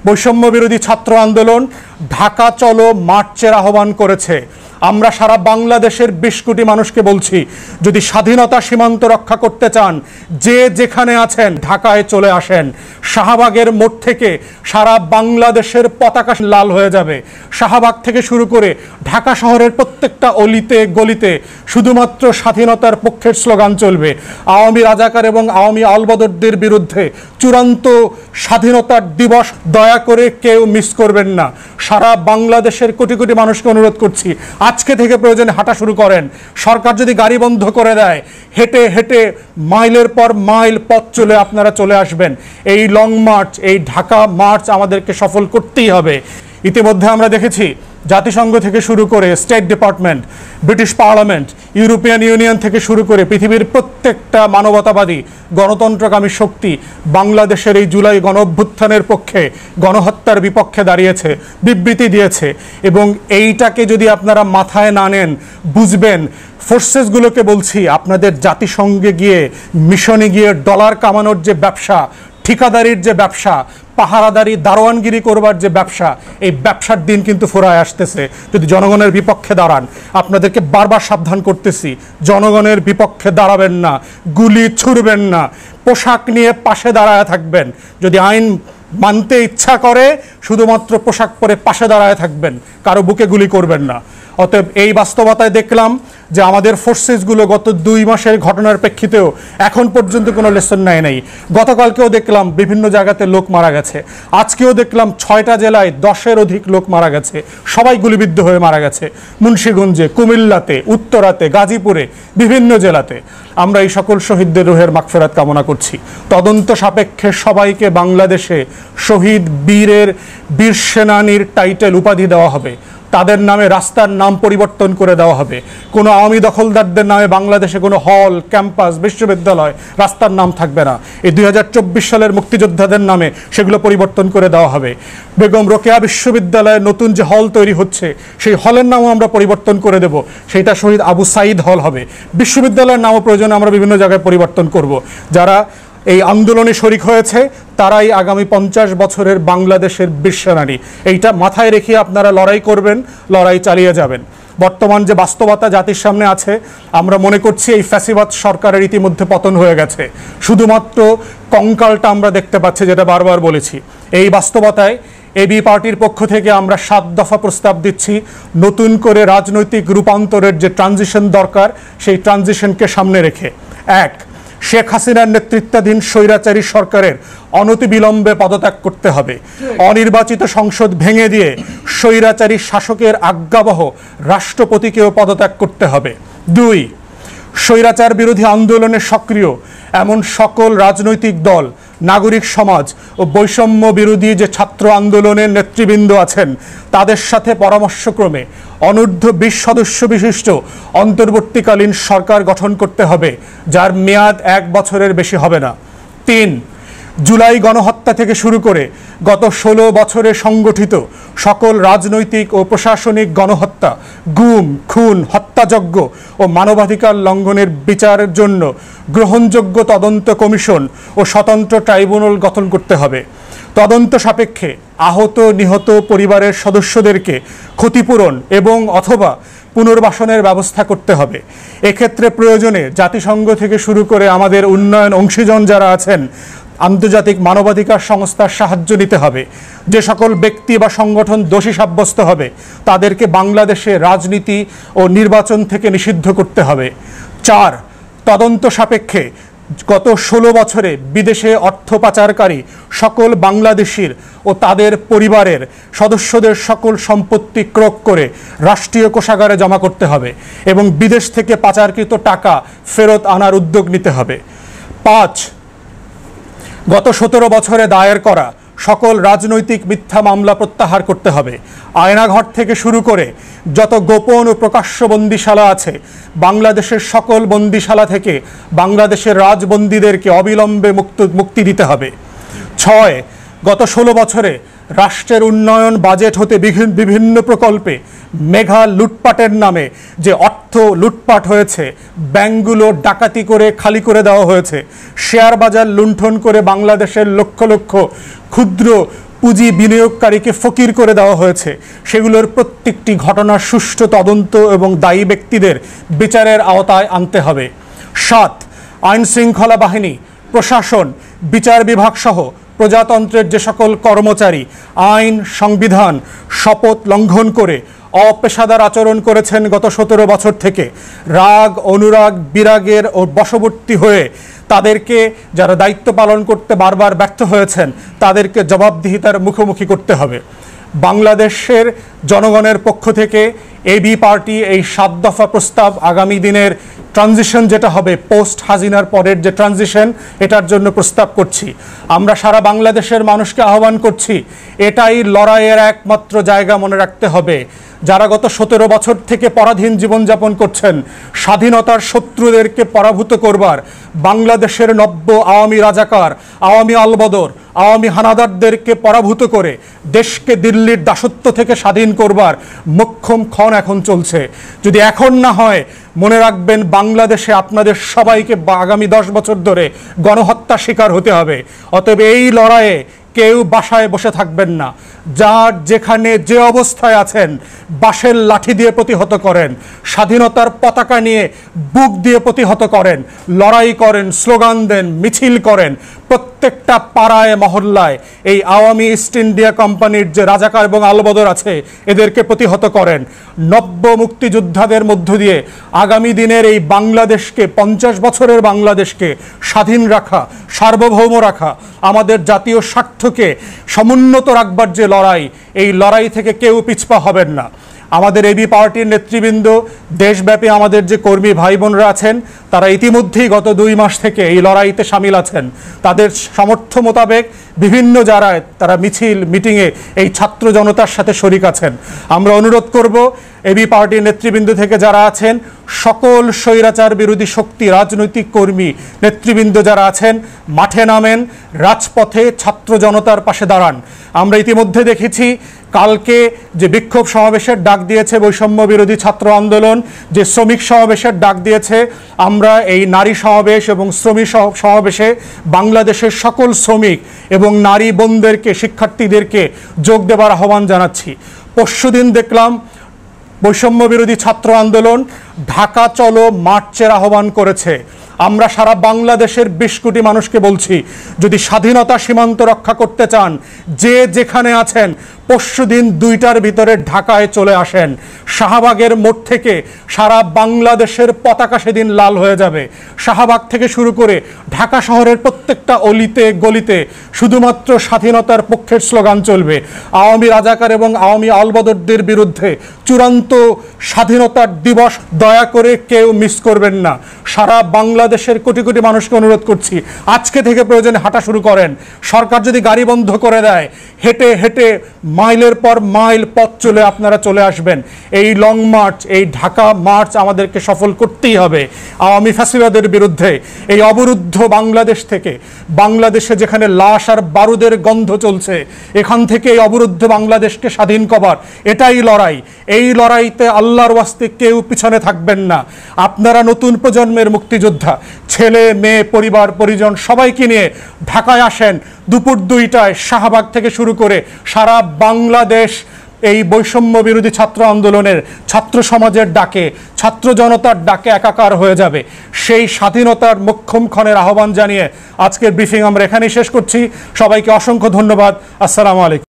বৈষম্য বিরোধী ছাত্র আন্দোলন ঢাকা চলো মার্চের আহ্বান করেছে। আমরা সারা বাংলাদেশের ২০ কোটি মানুষকে বলছি, যদি স্বাধীনতা সীমান্ত রক্ষা করতে চান, যে যেখানে আছেন ঢাকায় চলে আসেন। শাহবাগের মোড় থেকে সারা বাংলাদেশের পতাকা লাল হয়ে যাবে। শাহবাগ থেকে শুরু করে ঢাকা শহরের প্রত্যেকটা অলিতে গলিতে শুধুমাত্র স্বাধীনতার পক্ষের স্লোগান চলবে। আওয়ামী রাজাকার এবং আওয়ামী আলবদরদের বিরুদ্ধে চূড়ান্ত স্বাধীনতার দিবস দয়া করে কেউ মিস করবেন না। সারা বাংলাদেশের কোটি কোটি মানুষকে অনুরোধ করছি, আজকে থেকে প্রয়োজনে হাঁটা শুরু করেন। সরকার যদি গাড়ি বন্ধ করে দেয়, হেঁটে হেঁটে মাইলের পর মাইল পথ চলে আপনারা চলে আসবেন। এই লং মার্চ, এই ঢাকা মার্চ আমাদেরকে সফল করতেই হবে। ইতিমধ্যে আমরা দেখেছি জাতিসংঘ থেকে শুরু করে state department, British parliament, European union থেকে শুরু করে পৃথিবীর প্রত্যেকটা মানবতাবাদী গণতন্ত্রকামী শক্তি বাংলাদেশের এই জুলাই গণ অভ্যুত্থানের পক্ষে, গণহত্যার বিপক্ষে দাঁড়িয়েছে, বিবৃতি দিয়েছে। এবং এইটাকে যদি আপনারা মাথায় না নেন, বুঝবেন ফোর্সেসগুলোকে বলছি, আপনাদের জাতিসংঘে গিয়ে মিশনে গিয়ে ডলার কামানোর যে ব্যবসা, ঠিকাদারির যে ব্যবসা, পাহারাদারি দারোয়ানগিরি করবার যে ব্যবসা, এই ব্যবসার দিন কিন্তু ফুরায় আসতেছে। যদি জনগণের বিপক্ষে দাঁড়ান, আপনাদেরকে বারবার সাবধান করতেছি, জনগণের বিপক্ষে দাঁড়াবেন না, গুলি ছুড়বেন না, পোশাক নিয়ে পাশে দাঁড়ায় থাকবেন। যদি আইন মানতে ইচ্ছা করে শুধুমাত্র পোশাক পরে পাশে দাঁড়ায় থাকবেন, কারো বুকে গুলি করবেন না। অতএব এই বাস্তবতায় দেখলাম যে আমাদের ফোর্সেসগুলো গত ২ মাসের ঘটনার প্রেক্ষিতেও এখন পর্যন্ত কোনো লেসন নেয় নাই। গতকালকেও দেখলাম বিভিন্ন জায়গাতে লোক মারা গেছে, আজকেও দেখলাম ৬টা জেলায় ১০-এর অধিক লোক মারা গেছে, সবাই গুলিবিদ্ধ হয়ে মারা গেছে। মুন্সিগঞ্জে, কুমিল্লাতে, উত্তরাতে, গাজীপুরে, বিভিন্ন জেলাতে। আমরা এই সকল শহীদদের রুহের মাগফিরাত কামনা করছি। তদন্ত সাপেক্ষে সবাইকে বাংলাদেশে শহীদ বীর সেনানীর টাইটেল উপাধি দেওয়া হবে। তাদের নামে রাস্তার নাম পরিবর্তন করে দেওয়া হবে। কোনো আওয়ামী দখলদারদের নামে বাংলাদেশে কোনো হল, ক্যাম্পাস, বিশ্ববিদ্যালয় রাস্তার নাম থাকবে না। এই ২০২৪ সালের মুক্তিযোদ্ধাদের নামে সেগুলো পরিবর্তন করে দেওয়া হবে। বেগম রোকেয়া বিশ্ববিদ্যালয়ে নতুন যে হল তৈরি হচ্ছে, সেই হলের নামও আমরা পরিবর্তন করে দেব, সেইটা শহীদ আবু সাঈদ হল হবে। বিশ্ববিদ্যালয়ের নামও প্রয়োজনে আমরা বিভিন্ন জায়গায় পরিবর্তন করব। যারা এই আন্দোলনে শরিক হয়েছে তারাই আগামী ৫০ বছরের বাংলাদেশের বীর সেনানী। এইটা মাথায় রেখে আপনারা লড়াই করবেন, লড়াই চালিয়ে যাবেন। বর্তমান যে বাস্তবতা জাতির সামনে আছে, আমরা মনে করছি এই ফ্যাসিবাদ সরকারের ইতিমধ্যে পতন হয়ে গেছে। শুধুমাত্র কঙ্কালটা আমরা দেখতে পাচ্ছি, যেটা বারবার বলেছি। এই বাস্তবতায় এবি পার্টির পক্ষ থেকে আমরা ৭ দফা প্রস্তাব দিচ্ছি। নতুন করে রাজনৈতিক রূপান্তরের যে ট্রানজিশন দরকার, সেই ট্রানজিশনকে সামনে রেখে, ১, শেখ হাসিনার নেতৃত্বাধীন স্বৈরাচারী সরকারের অনতিবিলম্বে পদত্যাগ করতে হবে। অনির্বাচিত সংসদ ভেঙে দিয়ে স্বৈরাচারী শাসকের আজ্ঞাবহ রাষ্ট্রপতিকেও পদত্যাগ করতে হবে। ২, স্বৈরাচার বিরোধী আন্দোলনে সক্রিয় এমন সকল রাজনৈতিক দল, নাগরিক সমাজ ও বৈষম্য বিরোধী যে ছাত্র আন্দোলনের নেতৃবৃন্দ আছেন, তাদের সাথে পরামর্শক্রমে অনূর্ধ্ব ২০ সদস্য বিশিষ্ট অন্তর্বর্তীকালীন সরকার গঠন করতে হবে, যার মেয়াদ ১ বছরের বেশি হবে না। ৩, জুলাই গণহত্যা থেকে শুরু করে গত ১৬ বছরে সংগঠিত সকল রাজনৈতিক ও প্রশাসনিক গণহত্যা, গুম, খুন, হত্যাযজ্ঞ ও মানবাধিকার লঙ্ঘনের বিচারের জন্য গ্রহণযোগ্য তদন্ত কমিশন ও স্বতন্ত্র ট্রাইব্যুনাল গঠন করতে হবে। তদন্ত সাপেক্ষে আহত নিহত পরিবারের সদস্যদেরকে ক্ষতিপূরণ এবং অথবা পুনর্বাসনের ব্যবস্থা করতে হবে। এক্ষেত্রে প্রয়োজনে জাতিসংঘ থেকে শুরু করে আমাদের উন্নয়ন অংশীজন যারা আছেন, আন্তর্জাতিক মানবাধিকার সংস্থার সাহায্য নিতে হবে। যে সকল ব্যক্তি বা সংগঠন দোষী সাব্যস্ত হবে, তাদেরকে বাংলাদেশে রাজনীতি ও নির্বাচন থেকে নিষিদ্ধ করতে হবে। ৪, তদন্ত সাপেক্ষে গত ১৬ বছরে বিদেশে অর্থ পাচারকারী সকল বাংলাদেশির ও তাদের পরিবারের সদস্যদের সকল সম্পত্তি ক্রয় করে রাষ্ট্রীয় কোষাগারে জমা করতে হবে এবং বিদেশ থেকে পাচারকৃত টাকা ফেরত আনার উদ্যোগ নিতে হবে। ৫, গত ১৭ বছরে দায়ের করা সকল রাজনৈতিক মিথ্যা মামলা প্রত্যাহার করতে হবে। আয়নাঘর থেকে শুরু করে যত গোপন ও প্রকাশ্য বন্দিশালা আছে, বাংলাদেশের সকল বন্দিশালা থেকে বাংলাদেশের রাজবন্দীদেরকে অবিলম্বে মুক্তি দিতে হবে। ৬, গত ১৬ বছরে রাষ্ট্রের উন্নয়ন বাজেট হতে বিভিন্ন প্রকল্পে মেঘা লুটপাটের নামে যে অর্থ লুটপাট হয়েছে, ব্যাংকগুলো ডাকাতি করে খালি করে দেওয়া হয়েছে, শেয়ার বাজার লুণ্ঠন করে বাংলাদেশের লক্ষ লক্ষ ক্ষুদ্র পুঁজি বিনিয়োগকারীকে ফকির করে দেওয়া হয়েছে, সেগুলোর প্রত্যেকটি ঘটনার সুষ্ঠু তদন্ত এবং দায়ী ব্যক্তিদের বিচারের আওতায় আনতে হবে। ৭, আইন শৃঙ্খলা বাহিনী, প্রশাসন, বিচার বিভাগ সহ প্রজাতন্ত্রের যে সকল কর্মচারী আইন, সংবিধান, শপথ লঙ্ঘন করে অপেশাদার আচরণ করেছেন গত ১৭ বছর থেকে, রাগ, অনুরাগ, বিরাগের ও বশবর্তী হয়ে তাদেরকে, যারা দায়িত্ব পালন করতে বারবার ব্যর্থ হয়েছেন, তাদেরকে জবাবদিহিতার মুখোমুখি করতে হবে। বাংলাদেশের জনগণের পক্ষ থেকে এবি পার্টি এই ৭ দফা প্রস্তাব আগামী দিনের ট্রানজিশন যেটা হবে, পোস্ট হাসিনার পরের যে ট্রানজিশন, এটার জন্য প্রস্তাব করছি। আমরা সারা বাংলাদেশের মানুষকে আহ্বান করছি, এটাই লড়াইয়ের একমাত্র জায়গা, মনে রাখতে হবে। যারা গত ১৭ বছর থেকে পরাধীন জীবনযাপন করছেন, স্বাধীনতার শত্রুদেরকে পরাভূত করবার, বাংলাদেশের নব্য আওয়ামী রাজাকার, আওয়ামী আলবদর, আওয়ামী হানাদারদেরকে পরাভূত করে দেশকে দিল্লির দাসত্ব থেকে স্বাধীন করবার মোক্ষম ক্ষণ এখন চলছে। যদি এখন না হয়, মনে রাখবেন বাংলাদেশে আপনাদের সবাইকে আগামী ১০ বছর ধরে গণহত্যার শিকার হতে হবে। অতএব এই লড়াইয়ে কেউ বাসায় বসে থাকবেন না। যার যেখানে যে অবস্থায় আছেন, বাঁশের লাঠি দিয়ে প্রতিহত করেন, স্বাধীনতার পতাকা নিয়ে বুক দিয়ে প্রতিহত করেন, লড়াই করেন, স্লোগান দেন, মিছিল করেন। প্রত্যেকটা পাড়ায় মহল্লায় এই আওয়ামী ইস্ট ইন্ডিয়া কোম্পানির যে রাজাকার এবং আলবদর আছে, এদেরকে প্রতিহত করেন। নব্য মুক্তিযোদ্ধাদের মধ্য দিয়ে আগামী দিনের এই বাংলাদেশকে, ৫০ বছরের বাংলাদেশকে স্বাধীন রাখা, সার্বভৌম রাখা, আমাদের জাতীয় স্বার্থকে সমুন্নত রাখবার যে লড়াই, এই লড়াই থেকে কেউ পিছপা হবেন না। আমাদের এবি পার্টির নেতৃবৃন্দ, দেশব্যাপী আমাদের যে কর্মী ভাই বোনরা আছেন, তারা ইতিমধ্যেই গত ২ মাস থেকে এই লড়াইতে সামিল আছেন। তাদের সামর্থ্য মোতাবেক বিভিন্ন জায়গায় তারা মিছিল, মিটিংয়ে এই ছাত্র জনতার সাথে শরিক আছেন। আমরা অনুরোধ করব, এবি পার্টির নেতৃবৃন্দ থেকে যারা আছেন, সকল স্বৈরাচার বিরোধী শক্তি, রাজনৈতিক কর্মী নেতৃবৃন্দ যারা আছেন, মাঠে নামেন, রাজপথে ছাত্র জনতার পাশে দাঁড়ান। আমরা ইতিমধ্যে দেখেছি কালকে যে বিক্ষোভ সমাবেশের ডাক দিয়েছে বৈষম্য বিরোধী ছাত্র আন্দোলন, যে শ্রমিক সমাবেশের ডাক দিয়েছে, আমরা এই নারী সমাবেশ এবং শ্রমিক সমাবেশে বাংলাদেশের সকল শ্রমিক এবং নারী বোনদেরকে, শিক্ষার্থীদেরকে যোগ দেবার আহ্বান জানাচ্ছি। পরশুদিন দেখলাম বৈষম্য বিরোধী ছাত্র আন্দোলন ঢাকা চলো মার্চের আহ্বান করেছে। আমরা সারা বাংলাদেশের ২০ কোটি মানুষকে বলছি, যদি স্বাধীনতা সীমান্ত রক্ষা করতে চান, যে যেখানে আছেন, পরশুদিন ২টার ভিতরে ঢাকায় চলে আসেন। শাহবাগের মোড় থেকে সারা বাংলাদেশের পতাকা সেদিন লাল হয়ে যাবে। শাহবাগ থেকে শুরু করে ঢাকা শহরের প্রত্যেকটা অলিতে গলিতে শুধুমাত্র স্বাধীনতার পক্ষের স্লোগান চলবে। আওয়ামী রাজাকার এবং আওয়ামী আলবদরদের বিরুদ্ধে চূড়ান্ত স্বাধীনতার দিবস দয়া করে কেউ মিস করবেন না। সারা বাংলাদেশের কোটি কোটি মানুষকে অনুরোধ করছি, আজকে থেকে প্রয়োজনে হাঁটা শুরু করেন। সরকার যদি গাড়ি বন্ধ করে দেয়, হেঁটে হেঁটে মাইলের পর মাইল পথ চলে আপনারা চলে আসবেন। এই লং মার্চ, এই ঢাকা মার্চ আমাদেরকে সফল করতেই হবে। আওয়ামী ফ্যাসিবাদের বিরুদ্ধে এই অবরুদ্ধ বাংলাদেশ থেকে, বাংলাদেশে যেখানে লাশ আর বারুদের গন্ধ চলছে, এখান থেকে এই অবরুদ্ধ বাংলাদেশকে স্বাধীন করার এটাই লড়াই। এই লড়াইতে আল্লাহর ওয়াস্তে কেউ পিছনে থাকবেন না। আপনারা নতুন প্রজন্মের মুক্তিযোদ্ধা, ছেলে মেয়ে, পরিবার পরিজন সবাইকে নিয়ে ঢাকায় আসেন। দুপুর ২টায় শাহবাগ থেকে শুরু করে সারা বাংলাদেশ এই বৈষম্য বিরোধী ছাত্র আন্দোলনের, ছাত্র সমাজের ডাকে, ছাত্র জনতার ডাকে একাকার হয়ে যাবে। সেই স্বাধীনতার মোক্ষম ক্ষণের আহ্বান জানিয়ে আজকের ব্রিফিং আমরা এখানেই শেষ করছি। সবাইকে অসংখ্য ধন্যবাদ। আসসালামু আলাইকুম।